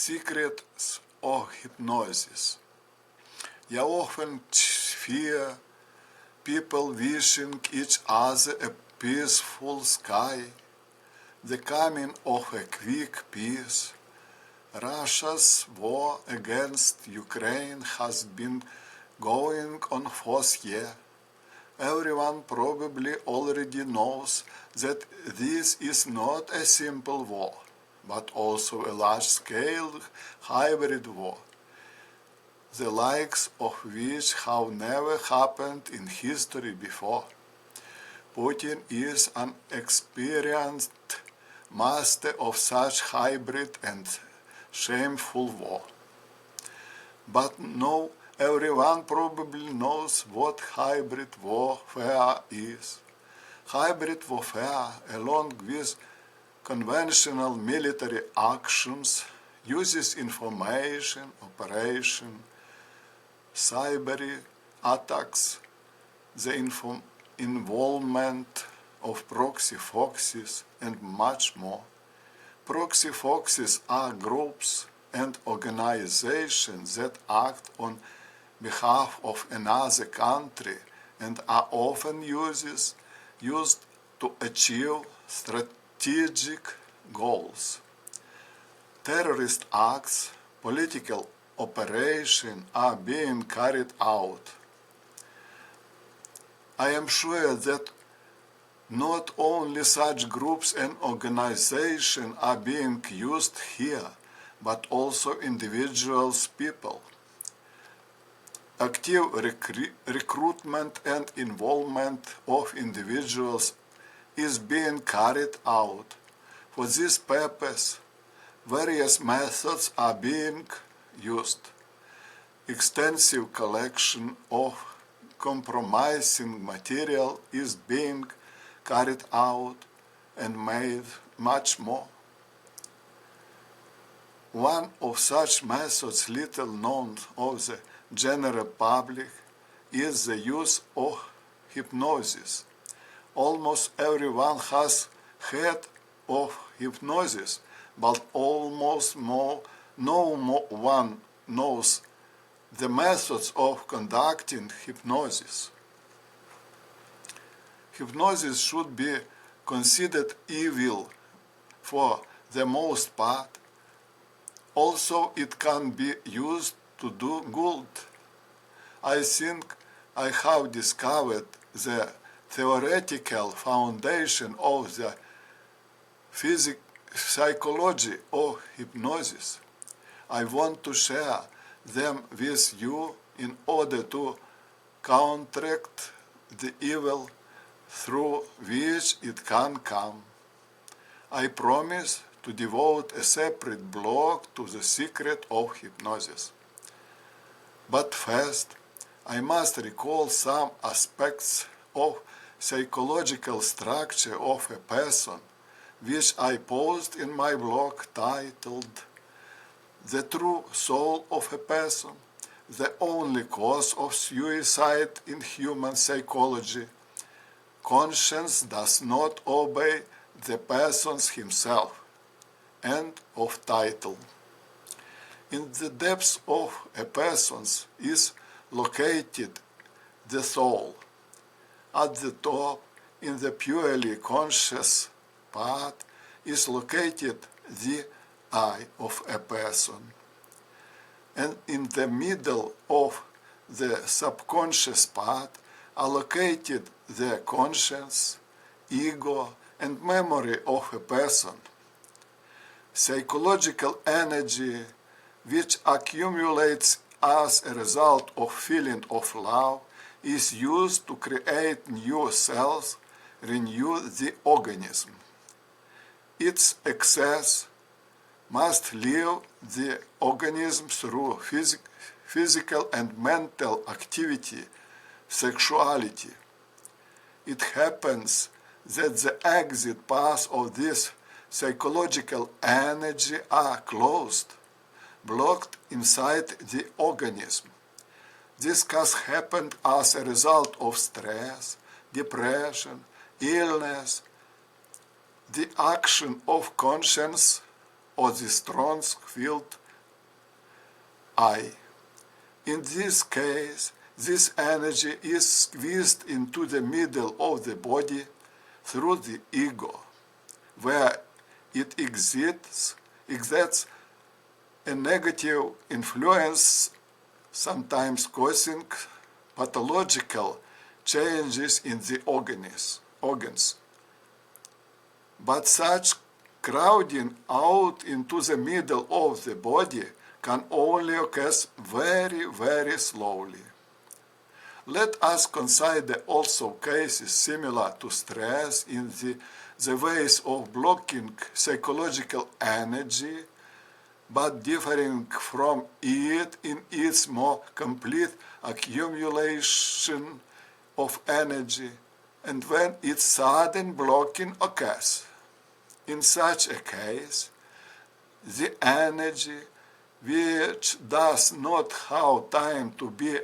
Secrets of hypnosis. I often hear people wishing each other a peaceful sky, the coming of a quick peace. Russia's war against Ukraine has been going on for years. Everyone probably already knows that this is not a simple war, but also a large-scale hybrid war, the likes of which have never happened in history before. Putin is an experienced master of such hybrid and shameful war. But now everyone probably knows what hybrid warfare is. Hybrid warfare, along with conventional military actions, uses information, operation, cyber attacks, the involvement of proxy forces, and much more. Proxy forces are groups and organizations that act on behalf of another country and are often used to achieve strategic goals. Terrorist acts, political operations are being carried out. I am sure that not only such groups and organizations are being used here, but also individuals, people. Active recruitment and involvement of individuals is being carried out. For this purpose, various methods are being used. Extensive collection of compromising material is being carried out and made much more. One of such methods little known of the general public is the use of hypnosis. Almost everyone has heard of hypnosis, but almost no one knows the methods of conducting hypnosis. Hypnosis should be considered evil for the most part. Also, it can be used to do good. I think I have discovered the theoretical foundation of the psychology of hypnosis. I want to share them with you in order to counteract the evil through which it can come. I promise to devote a separate blog to the secret of hypnosis. But first, I must recall some aspects of psychological structure of a person, which I posted in my blog titled "The True Soul of a Person, the Only Cause of Suicide in Human Psychology. Conscience does not obey the person himself." End of title. In the depths of a person is located the soul. At the top, in the purely conscious part, is located the I of a person. And in the middle of the subconscious part are located the conscience, ego, and memory of a person. Psychological energy, which accumulates as a result of feeling of love, is used to create new cells, renew the organism. Its excess must leave the organism through physical and mental activity, sexuality. It happens that the exit paths of this psychological energy are closed, blocked inside the organism. This has happened as a result of stress, depression, illness, the action of conscience, or the strong-willed I. In this case, this energy is squeezed into the middle of the body through the ego, where it exerts a negative influence, sometimes causing pathological changes in the organs. But such crowding out into the middle of the body can only occur very, very slowly. Let us consider also cases similar to stress in the ways of blocking psychological energy, but differing from it in its more complete accumulation of energy, and when its sudden blocking occurs. In such a case, the energy, which does not have time to be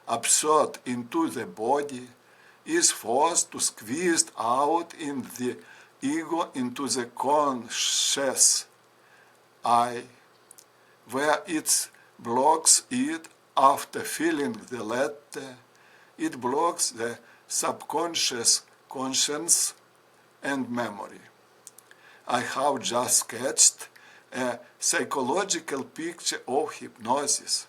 absorbed into the body, is forced to squeeze out in the ego into the conscious I, where it blocks it after feeling the latter. It blocks the subconscious conscience and memory. I have just sketched a psychological picture of hypnosis.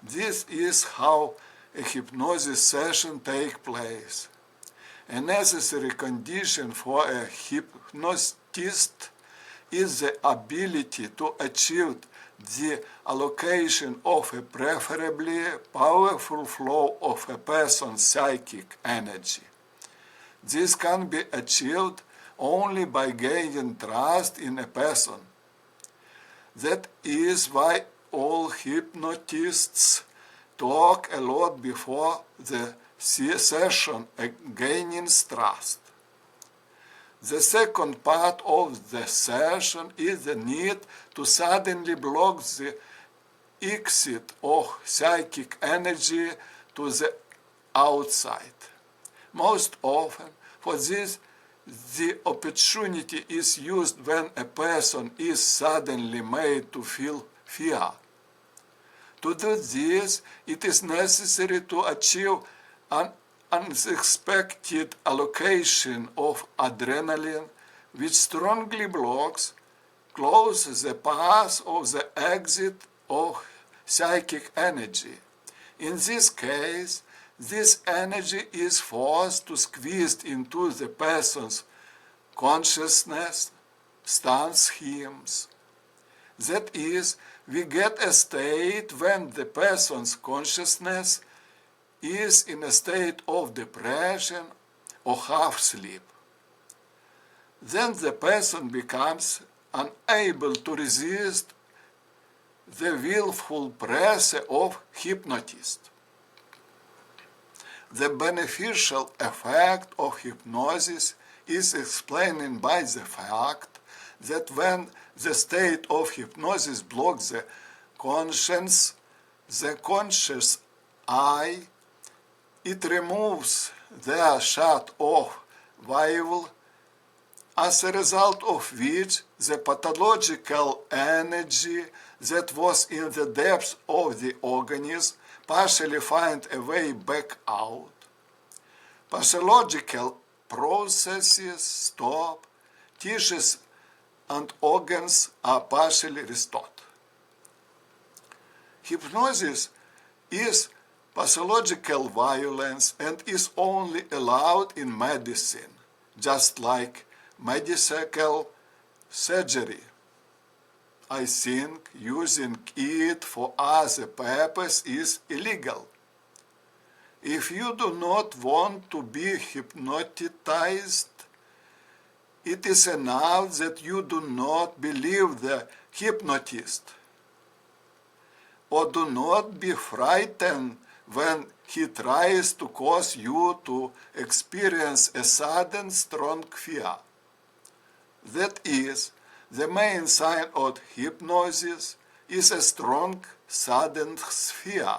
This is how a hypnosis session takes place. A necessary condition for a hypnotist is the ability to achieve the allocation of a preferably powerful flow of a person's psychic energy. This can be achieved only by gaining trust in a person. That is why all hypnotists talk a lot before the session, gaining trust. The second part of the session is the need to suddenly block the exit of psychic energy to the outside. Most often, for this, the opportunity is used when a person is suddenly made to feel fear. To do this, it is necessary to achieve an unexpected allocation of adrenaline, which strongly closes the path of the exit of psychic energy. In this case, this energy is forced to squeeze into the person's consciousness, stuns him. That is, we get a state when the person's consciousness is in a state of depression or half-sleep. Then the person becomes unable to resist the willful pressure of hypnotist. The beneficial effect of hypnosis is explained by the fact that when the state of hypnosis blocks the conscience, the conscious I, it removes their shut-off valve, as a result of which the pathological energy that was in the depths of the organism partially find a way back out. Pathological processes stop, tissues and organs are partially restored. Hypnosis is pathological violence and is only allowed in medicine, just like medical surgery. I think using it for other purpose is illegal. If you do not want to be hypnotized, it is enough that you do not believe the hypnotist, or do not be frightened when he tries to cause you to experience a sudden strong fear. That is, the main sign of hypnosis is a strong, sudden fear.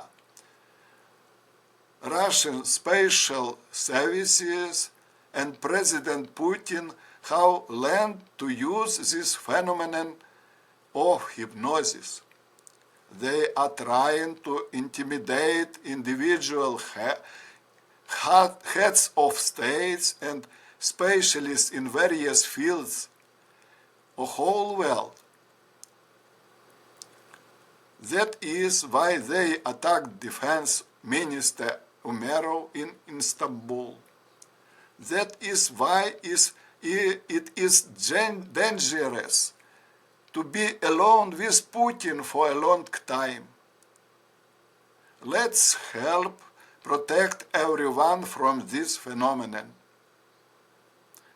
Russian special services and President Putin have learned to use this phenomenon of hypnosis. they are trying to intimidate individual heads of states and specialists in various fields of whole world. That is why they attacked Defense Minister Umerov in Istanbul. That is why it is dangerous to be alone with Putin for a long time. Let's help protect everyone from this phenomenon.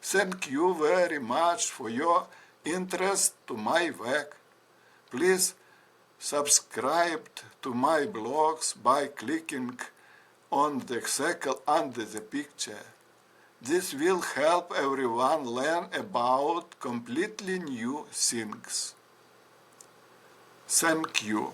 Thank you very much for your interest to my work. Please subscribe to my blogs by clicking on the circle under the picture. This will help everyone learn about completely new things. Thank you.